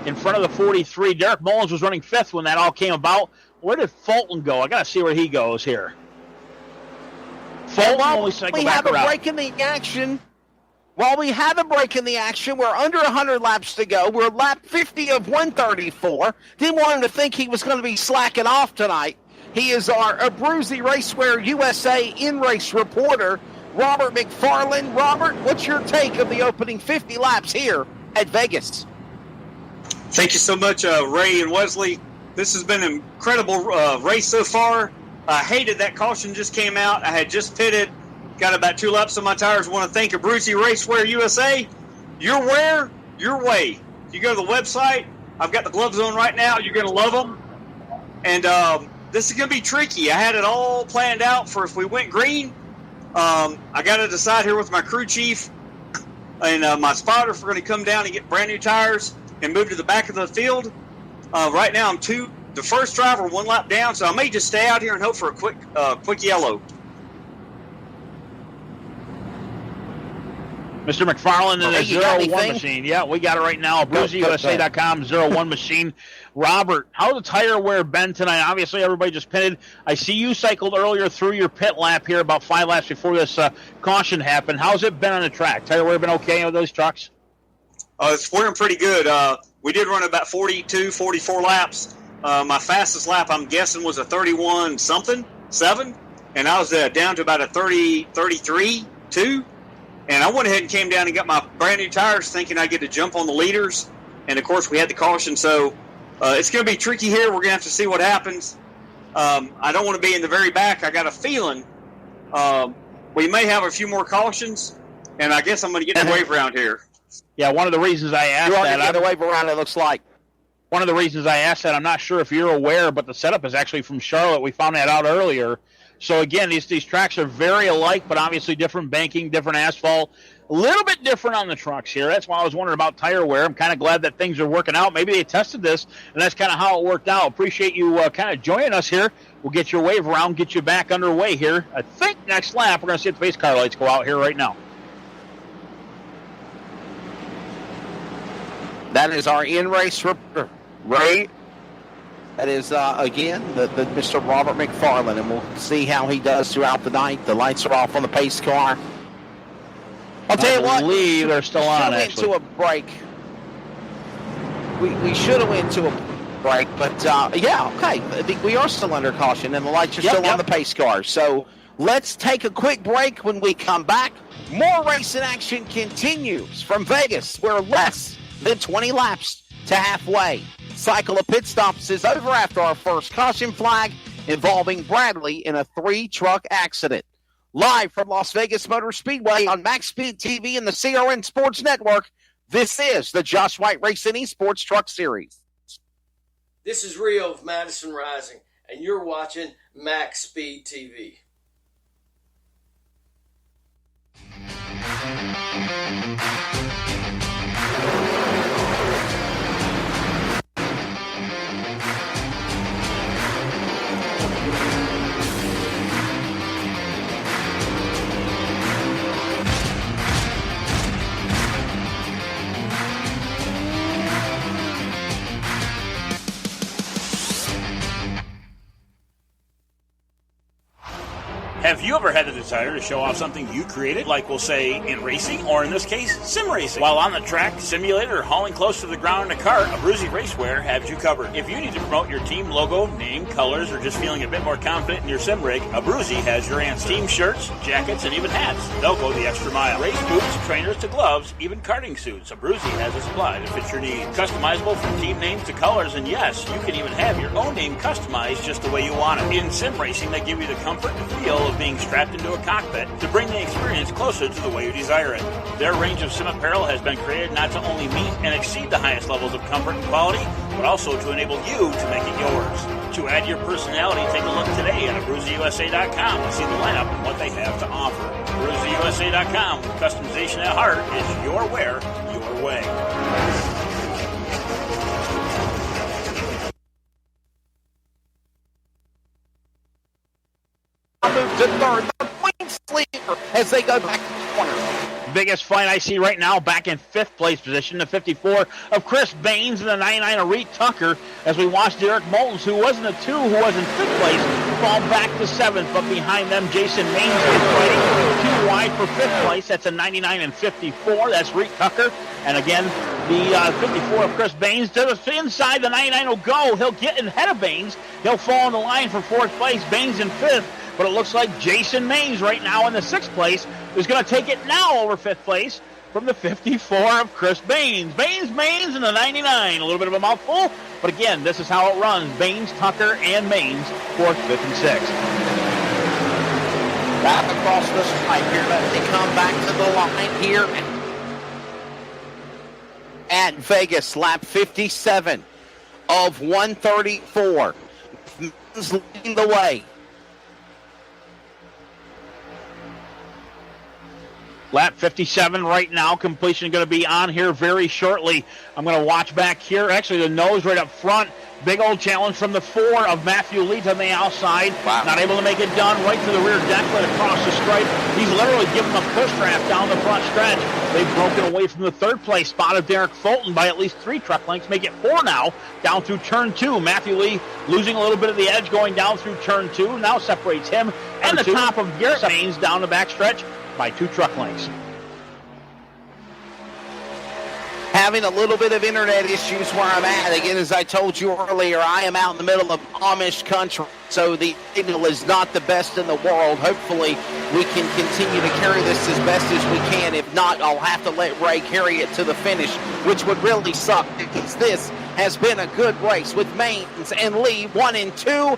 in front of the 43. Derek Mullins was running 5th when that all came about. Where did Fulton go? I got to see where he goes here. Fulton While only cycle we back have around. a break in the action, while we have a break in the action, we're under 100 laps to go. We're lap 50 of 134. Didn't want him to think he was going to be slacking off tonight. He is our Abruzzi Racewear USA in-race reporter, Robert McFarland. Robert, what's your take of the opening 50 laps here at Vegas? Thank you so much, Ray and Wesley. This has been an incredible race so far. I hated that caution just came out. I had just pitted, got about 2 laps on my tires. I want to thank Abruzzi Racewear USA. Your wear, your way. You go to the website. I've got the gloves on right now. You're going to love them. And this is going to be tricky. I had it all planned out for if we went green. I got to decide here with my crew chief and my spotter if we're going to come down and get brand new tires and move to the back of the field. Right now I'm the first driver 1 lap down, so I may just stay out here and hope for a quick yellow. Mr. McFarland in the 01 machine. Yeah, we got it right now. AbruziUSA.com, 01 machine. Robert, how's the tire wear been tonight? Obviously, everybody just pitted. I see you cycled earlier through your pit lap here about 5 laps before this caution happened. How's it been on the track? Tire wear been okay with those trucks? It's wearing pretty good. We did run about 42, 44 laps. My fastest lap, I'm guessing, was a 31-something, 7. And I was down to about a 30, 33, 2. And I went ahead and came down and got my brand new tires thinking I'd get to jump on the leaders. And, of course, we had the caution. So it's going to be tricky here. We're going to have to see what happens. I don't want to be in the very back. I got a feeling we may have a few more cautions. And I guess I'm going to get the wave around here. Yeah, one of the reasons I asked that. You're the wave around, it looks like. One of the reasons I asked that, I'm not sure if you're aware, but the setup is actually from Charlotte. We found that out earlier. So, again, these tracks are very alike, but obviously different banking, different asphalt. A little bit different on the trucks here. That's why I was wondering about tire wear. I'm kind of glad that things are working out. Maybe they tested this, and that's kind of how it worked out. Appreciate you kind of joining us here. We'll get your wave around, get you back underway here. I think next lap we're going to see the pace car lights go out here right now. That is our in-race reporter, Ray. That is, again, the Mr. Robert McFarland, and we'll see how he does throughout the night. The lights are off on the pace car. I'll tell you what. I believe they're still on, actually. We should have went to a break. We should have went to a break, but, yeah, okay. We are still under caution, and the lights are still on the pace car. So let's take a quick break. When we come back, more racing action continues from Vegas. We're less than 20 laps to halfway. Cycle of pit stops is over after our first caution flag involving Bradley in a 3-truck accident. Live from Las Vegas Motor Speedway on Max Speed TV and the CRN Sports Network, this is the Josh White Racing eSports Truck Series. This is Rio of Madison Rising, and you're watching Max Speed TV. Have you ever had the desire to show off something you created, like we'll say in racing, or in this case, sim racing? While on the track, simulator, or hauling close to the ground in a cart, Abruzzi Racewear has you covered. If you need to promote your team logo, name, colors, or just feeling a bit more confident in your sim rig, Abruzzi has your answer. Team shirts, jackets, and even hats. They'll go the extra mile. Race boots, trainers to gloves, even karting suits. Abruzzi has a supply to fit your needs. Customizable from team names to colors, and yes, you can even have your own name customized just the way you want it. In sim racing, they give you the comfort and feel of being strapped into a cockpit to bring the experience closer to the way you desire it. Their range of sim apparel has been created not to only meet and exceed the highest levels of comfort and quality, but also to enable you to make it yours. To add your personality, take a look today at AbruziUSA.com and see the lineup and what they have to offer. AbruziUSA.com, customization at heart, is your wear, your way. Move to third. The point Baines leader as they go back to the corner. Biggest fight I see right now back in 5th place position, the 54 of Chris Baines and the 99 of Reed Tucker, as we watch Derek Moultons, who was in the 2, who was in 5th place, fall back to 7th, but behind them Jason Maines is fighting 2 wide for 5th place. That's a 99 and 54. That's Reed Tucker. And again, the 54 of Chris Baines to the inside. The 99 will go. He'll get ahead of Baines. He'll fall on the line for 4th place. Baines in 5th. But it looks like Jason Maines right now in the 6th place is going to take it now over 5th place from the 54 of Chris Baines. Baines, Maines, and the 99. A little bit of a mouthful, but again, this is how it runs. Baines, Tucker, and Maines, 4th, 5th, and 6th. Back across the stripe here. Let me come back to the line here at Vegas, lap 57 of 134. Maines leading the way. Lap 57 right now. Completion going to be on here very shortly. I'm going to watch back here. Actually, the nose right up front. Big old challenge from the 4 of Matthew Leet on the outside. Wow. Not able to make it done. Right to the rear deck, right across the stripe. He's literally giving them a push draft down the front stretch. They've broken away from the 3rd place spot of Derek Fulton by at least 3 truck lengths. Make it 4 now, down through turn 2. Matthew Lee losing a little bit of the edge going down through turn 2. Now separates him and the top of Garrett Baines down the back stretch by 2 truck lengths. Having a little bit of internet issues where I'm at. Again, as I told you earlier, I am out in the middle of Amish country, so the signal is not the best in the world. Hopefully, we can continue to carry this as best as we can. If not, I'll have to let Ray carry it to the finish, which would really suck because this has been a good race with Maines and Lee 1 and 2.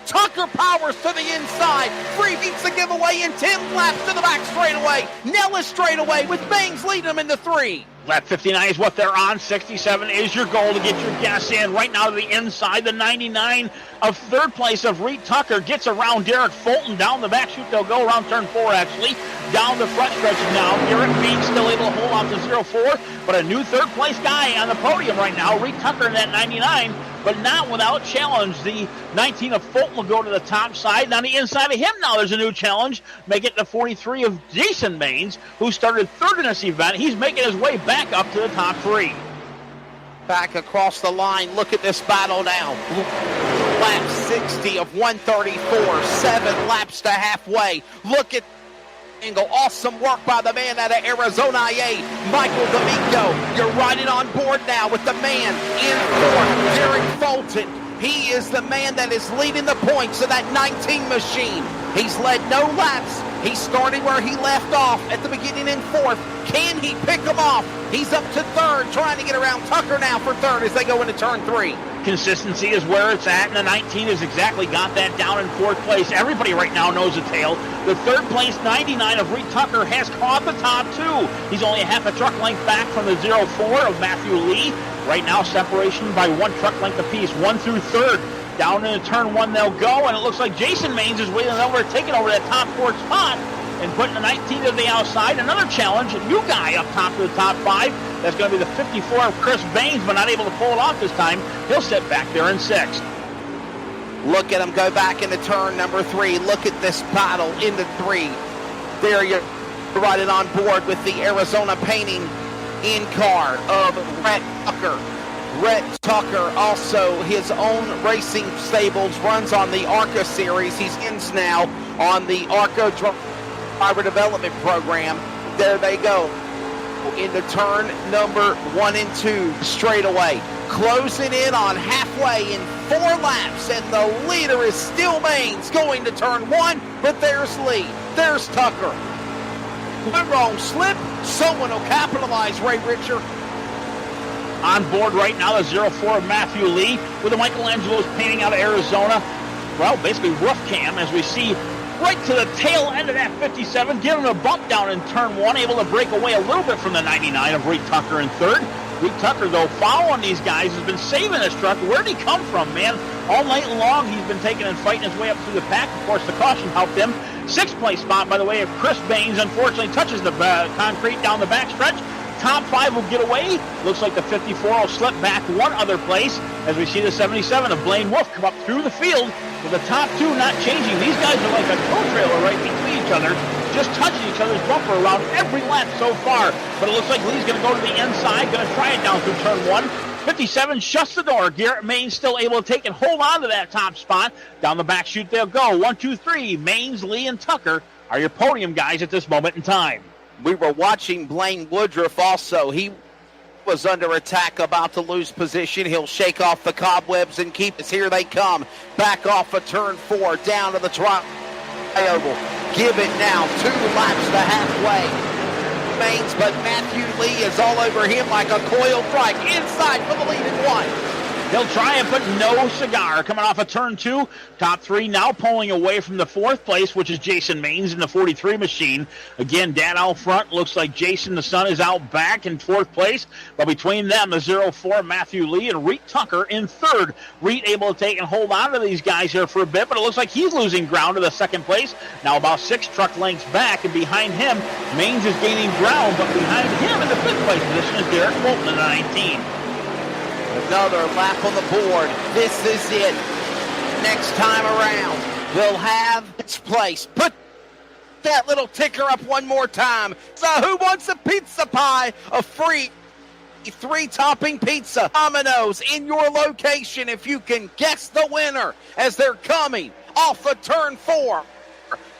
Tucker powers to the inside. 3 beats the giveaway in 10 laps to the back straightaway. Nellis straightaway with Baines leading them into 3. Lap 59 is what they're on. 67 is your goal to get your gas in. Right now to the inside, the 99 of 3rd place of Reed Tucker gets around Derek Fulton down the back chute. They'll go around turn 4 actually. Down the front stretch now. Garrett Bean still able to hold on to 0-4, but a new 3rd place guy on the podium right now. Reed Tucker in that 99, but not without challenge. The 19 of Fulton will go to the top side. And on the inside of him now there's a new challenge. Make it the 43 of Jason Maines, who started 3rd in this event. He's making his way back up to the top 3. Back across the line. Look at this battle now. Lap 60 of 134. 7 laps to halfway. Look at angle. Awesome work by the man out of Arizona IA, Michael D'Amico. You're riding on board now with the man in 4th, Derek Fulton. He is the man that is leading the points of that 19 machine. He's led no laps. He's starting where he left off at the beginning in 4th. Can he pick him off? He's up to 3rd, trying to get around Tucker now for 3rd as they go into turn 3. Consistency is where it's at, and the 19 has exactly got that down in 4th place. Everybody right now knows the tail. The 3rd place 99 of Reed Tucker has caught the top 2. He's only a half a truck length back from the 0-4 of Matthew Lee. Right now, separation by 1 truck length apiece, 1 through 3rd. Down into turn 1 they'll go, and it looks like Jason Maines is waiting over, taking over that top 4 spot and putting the 19 to the outside. Another challenge, a new guy up top to the top 5. That's going to be the 54 of Chris Baines, but not able to pull it off this time. He'll sit back there in 6th. Look at him go back into turn number 3. Look at this battle into 3. There you're riding on board with the Arizona painting in car of Rhett Tucker. Rhett Tucker, also his own racing stables, runs on the ARCA series. He's in now on the ARCA driver development program. There they go into turn number 1 and 2 straightaway. Closing in on halfway in 4 laps, and the leader is still Maines going to turn 1, but there's Lee. There's Tucker. One wrong slip. Someone will capitalize, Ray Richer. On board right now, the 0-4 of Matthew Lee with the Michelangelo's painting out of Arizona. Well, basically roof cam as we see right to the tail end of that 57, giving a bump down in turn 1, able to break away a little bit from the 99 of Reed Tucker in 3rd. Reed Tucker, though, following these guys, has been saving this truck. Where'd he come from, man? All night long, he's been taking and fighting his way up through the pack. Of course, the caution helped him. 6th place spot, by the way, of Chris Baines, unfortunately touches the concrete down the back stretch. top 5 will get away. Looks like the 54 will slip back one other place as we see the 77 of Blaine Wolf come up through the field with the top 2 not changing. These guys are like a tow trailer right between each other, just touching each other's bumper around every lap so far. But it looks like Lee's going to go to the inside, going to try it down through turn 1. 57 shuts the door. Garrett Maines still able to take and hold on to that top spot. Down the back chute they'll go. 1, 2, 3. Maines, Lee, and Tucker are your podium guys at this moment in time. We were watching Blaine Woodruff also. He was under attack, about to lose position. He'll shake off the cobwebs and keep us. Here they come. Back off of turn 4, down to the trioval. Give it now. 2 laps to halfway. Maines, but Matthew Lee is all over him like a coiled strike. Inside for the lead in 1. He'll try it, but no cigar. Coming off of turn 2, top 3 now pulling away from the 4th place, which is Jason Maines in the 43 machine. Again, dad out front. Looks like Jason, the son, is out back in 4th place. But between them, the 04, Matthew Lee, and Reet Tucker in 3rd. Reet able to take and hold on to these guys here for a bit, but it looks like he's losing ground to the 2nd place. Now about 6 truck lengths back, and behind him, Maines is gaining ground, but behind him in the 5th place position is Derek Fulton in the 19. Another lap on the board. This is it. Next time around, we'll have its place. Put that little ticker up one more time. So who wants a pizza pie? A free 3-topping pizza. Domino's in your location if you can guess the winner as they're coming off the turn 4.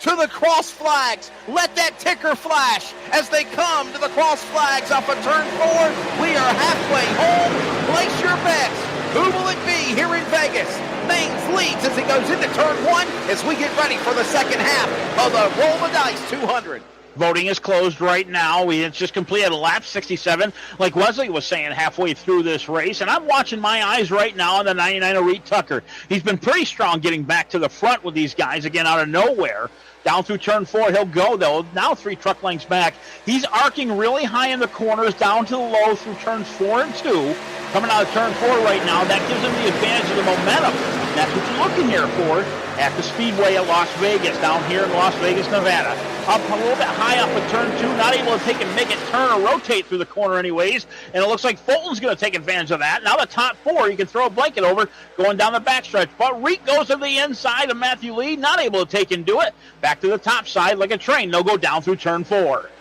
To the cross flags. Let that ticker flash as they come to the cross flags off of turn 4. We are halfway home. Place your bets. Who will it be here in Vegas? Maines leads as he goes into turn 1 as we get ready for the second half of the Roll the Dice 200. Voting is closed right now. It's just completed lap 67, like Wesley was saying, halfway through this race. And I'm watching my eyes right now on the 99 of Reet Tucker. He's been pretty strong getting back to the front with these guys, again, out of nowhere. Down through turn 4, he'll go, though. Now 3 truck lengths back. He's arcing really high in the corners, down to the low through turns 4 and 2. Coming out of turn 4 right now, that gives him the advantage of the momentum. That's what you're looking here for at the Speedway at Las Vegas, down here in Las Vegas, Nevada. Up a little bit high up at turn 2, not able to take and make it turn or rotate through the corner anyways, and it looks like Fulton's going to take advantage of that. Now the top 4, you can throw a blanket over going down the backstretch, but Reek goes to the inside of Matthew Lee, not able to take and do it. Back to the top side like a train. They'll go down through turn 4.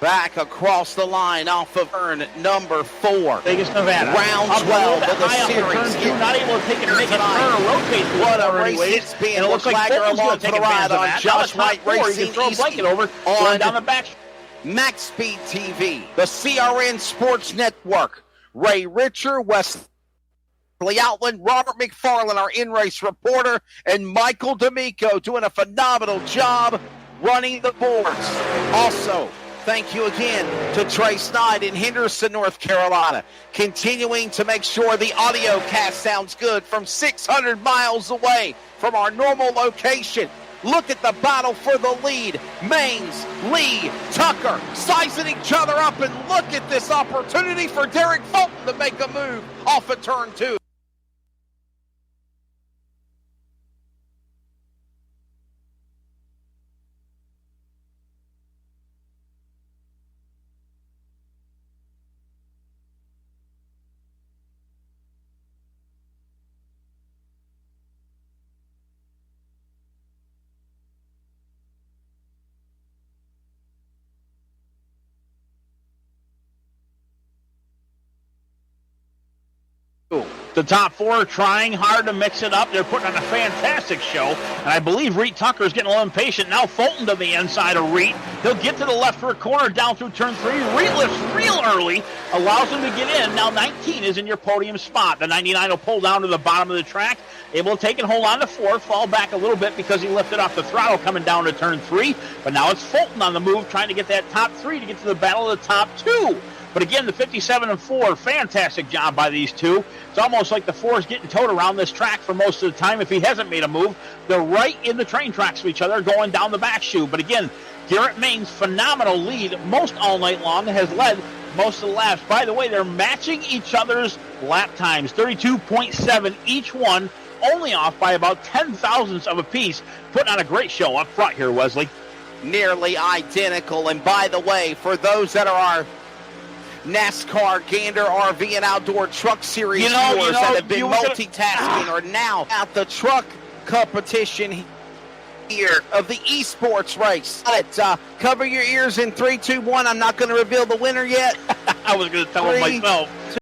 Back across the line off of turn number 4. Vegas, Nevada. Round 12 of the series. Turn 2, not able to take and make it turn or rotate through what the a race anyways. it's been. And it looks like Fulton's going to take advantage of that. Josh White Racing. You can throw a blanket over going down the back. Max Speed TV, the CRN Sports Network. Ray Richer, Wesley Outland, Robert McFarland, our in-race reporter, and Michael D'Amico doing a phenomenal job running the boards. Also, thank you again to Trey Snyde in Henderson, North Carolina, continuing to make sure the audio cast sounds good from 600 miles away from our normal location. Look at the battle for the lead. Maines, Lee, Tucker sizing each other up, and look at this opportunity for Derek Fulton to make a move off of turn 2. The top 4 trying hard to mix it up. They're putting on a fantastic show. And I believe Reet Tucker is getting a little impatient. Now Fulton to the inside of Reet. He'll get to the left for a corner down through turn 3. Reet lifts real early, allows him to get in. Now 19 is in your podium spot. The 99 will pull down to the bottom of the track. Able to take and hold on to 4, fall back a little bit because he lifted off the throttle coming down to turn 3. But now it's Fulton on the move trying to get that top 3 to get to the battle of the top 2. But again, the 57 and 4, fantastic job by these two. It's almost like the 4 is getting towed around this track for most of the time if he hasn't made a move. They're right in the train tracks of each other going down the back chute. But again, Garrett Maines' phenomenal lead most all night long has led most of the laps. By the way, they're matching each other's lap times, 32.7 each one, only off by about 10 thousandths of a piece. Putting on a great show up front here, Wesley. nearly identical. And by the way, for those that are our NASCAR, Gander, RV, and Outdoor Truck Series viewers that have been multitasking are now at the truck competition here of the eSports race. Cover your ears in 3, 2, 1. I'm not going to reveal the winner yet. I was going to tell him myself.